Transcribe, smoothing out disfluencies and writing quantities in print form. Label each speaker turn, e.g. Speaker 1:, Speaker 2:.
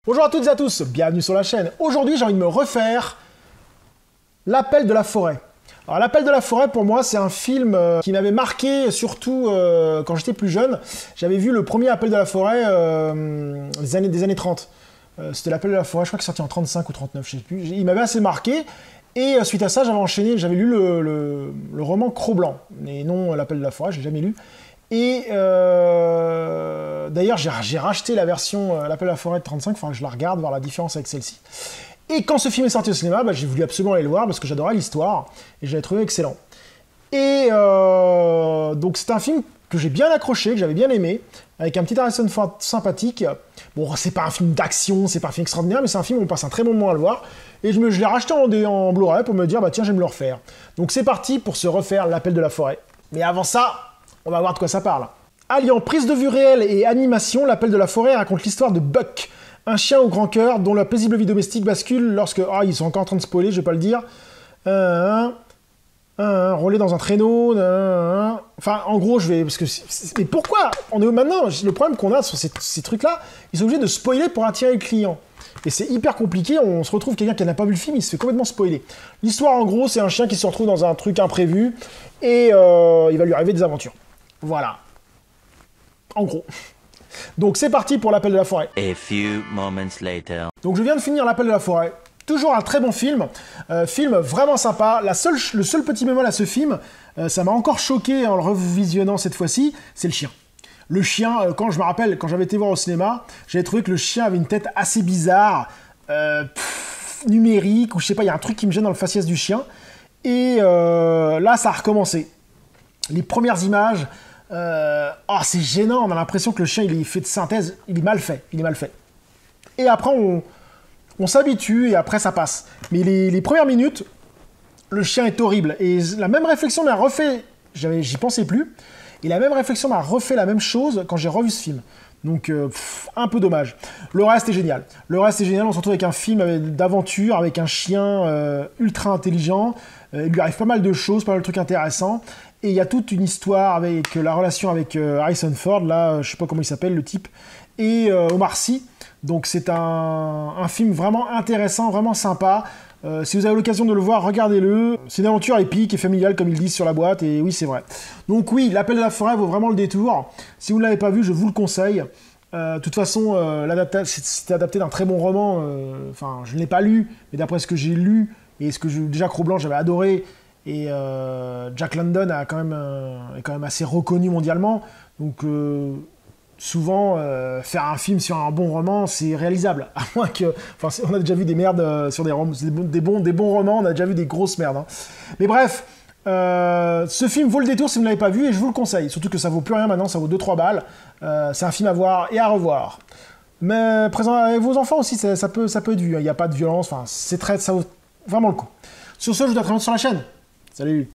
Speaker 1: Bonjour à toutes et à tous, bienvenue sur la chaîne. Aujourd'hui, j'ai envie de me refaire L'Appel de la forêt. Alors, L'Appel de la forêt, pour moi, c'est un film qui m'avait marqué, surtout quand j'étais plus jeune. J'avais vu le premier Appel de la forêt des années 30. C'était L'Appel de la forêt, je crois qu'il est sorti en 35 ou 39, je sais plus. Il m'avait assez marqué. Et suite à ça, j'avais lu le roman Cro-Blanc, et non L'Appel de la forêt, je l'ai jamais lu. Et d'ailleurs, j'ai racheté la version L'Appel de la forêt de 35, il faudra que je la regarde, voir la différence avec celle-ci. Et quand ce film est sorti au cinéma, j'ai voulu absolument aller le voir parce que j'adorais l'histoire et je l'avais trouvé excellent. Et donc c'est un film que j'ai bien accroché, que j'avais bien aimé, avec un petit Harrison Ford sympathique. Bon, c'est pas un film d'action, c'est pas un film extraordinaire, mais c'est un film où on passe un très bon moment à le voir. Et je l'ai racheté en Blu-ray pour me dire, tiens, je vais me le refaire. Donc c'est parti pour se refaire L'Appel de la forêt. Mais avant ça, on va voir de quoi ça parle. Alliant prise de vue réelle et animation, L'Appel de la forêt raconte l'histoire de Buck, un chien au grand cœur dont la paisible vie domestique bascule lorsque... Ah, ils sont encore en train de spoiler, je vais pas le dire. Roulé dans un traîneau. Enfin, en gros, je vais... Parce que mais pourquoi on est où maintenant? Le problème qu'on a sur ces trucs-là, ils sont obligés de spoiler pour attirer le client. Et c'est hyper compliqué, on se retrouve quelqu'un qui n'a pas vu le film, il se fait complètement spoiler. L'histoire, en gros, c'est un chien qui se retrouve dans un truc imprévu, et il va lui arriver des aventures. Voilà. En gros. Donc c'est parti pour L'Appel de la forêt.
Speaker 2: A few moments later.
Speaker 1: Donc je viens de finir L'Appel de la forêt. Toujours un très bon film. Film vraiment sympa. Le seul petit bémol à ce film, ça m'a encore choqué en le revisionnant cette fois-ci, c'est le chien. Le chien, quand je me rappelle, quand j'avais été voir au cinéma, j'avais trouvé que le chien avait une tête assez bizarre, numérique, ou je sais pas, il y a un truc qui me gêne dans le faciès du chien. Et là, ça a recommencé. Les premières images... c'est gênant, on a l'impression que le chien il est fait de synthèse, il est mal fait. Et après on s'habitue et après ça passe. Mais les premières minutes, le chien est horrible. Et la même réflexion m'a refait, j'y pensais plus, et la même réflexion m'a refait la même chose quand j'ai revu ce film. Donc un peu dommage. Le reste est génial. On se retrouve avec un film d'aventure, avec un chien ultra intelligent. Il lui arrive pas mal de choses, pas mal de trucs intéressants. Et il y a toute une histoire avec la relation avec Harrison Ford, là, je sais pas comment il s'appelle, le type, et Omar Sy. Donc c'est un film vraiment intéressant, vraiment sympa. Si vous avez l'occasion de le voir, regardez-le. C'est une aventure épique et familiale, comme ils disent sur la boîte, et oui, c'est vrai. Donc oui, L'Appel de la forêt vaut vraiment le détour. Si vous ne l'avez pas vu, je vous le conseille. De toute façon, c'est adapté d'un très bon roman. Enfin, je ne l'ai pas lu, mais d'après ce que j'ai lu, et déjà Cro-Blanc, j'avais adoré. Et Jack London est quand même assez reconnu mondialement. Donc souvent, faire un film sur un bon roman, c'est réalisable. À moins que... Enfin, on a déjà vu des merdes sur des bons romans, on a déjà vu des grosses merdes. Hein. Mais bref, ce film vaut le détour si vous ne l'avez pas vu, et je vous le conseille. Surtout que ça vaut plus rien maintenant, ça vaut 2-3 balles. C'est un film à voir et à revoir. Mais présent avec vos enfants aussi, ça peut être vu. Il n'y a pas de violence, enfin, ça vaut vraiment le coup. Sur ce, je vous dis à très bientôt sur la chaîne. Salut!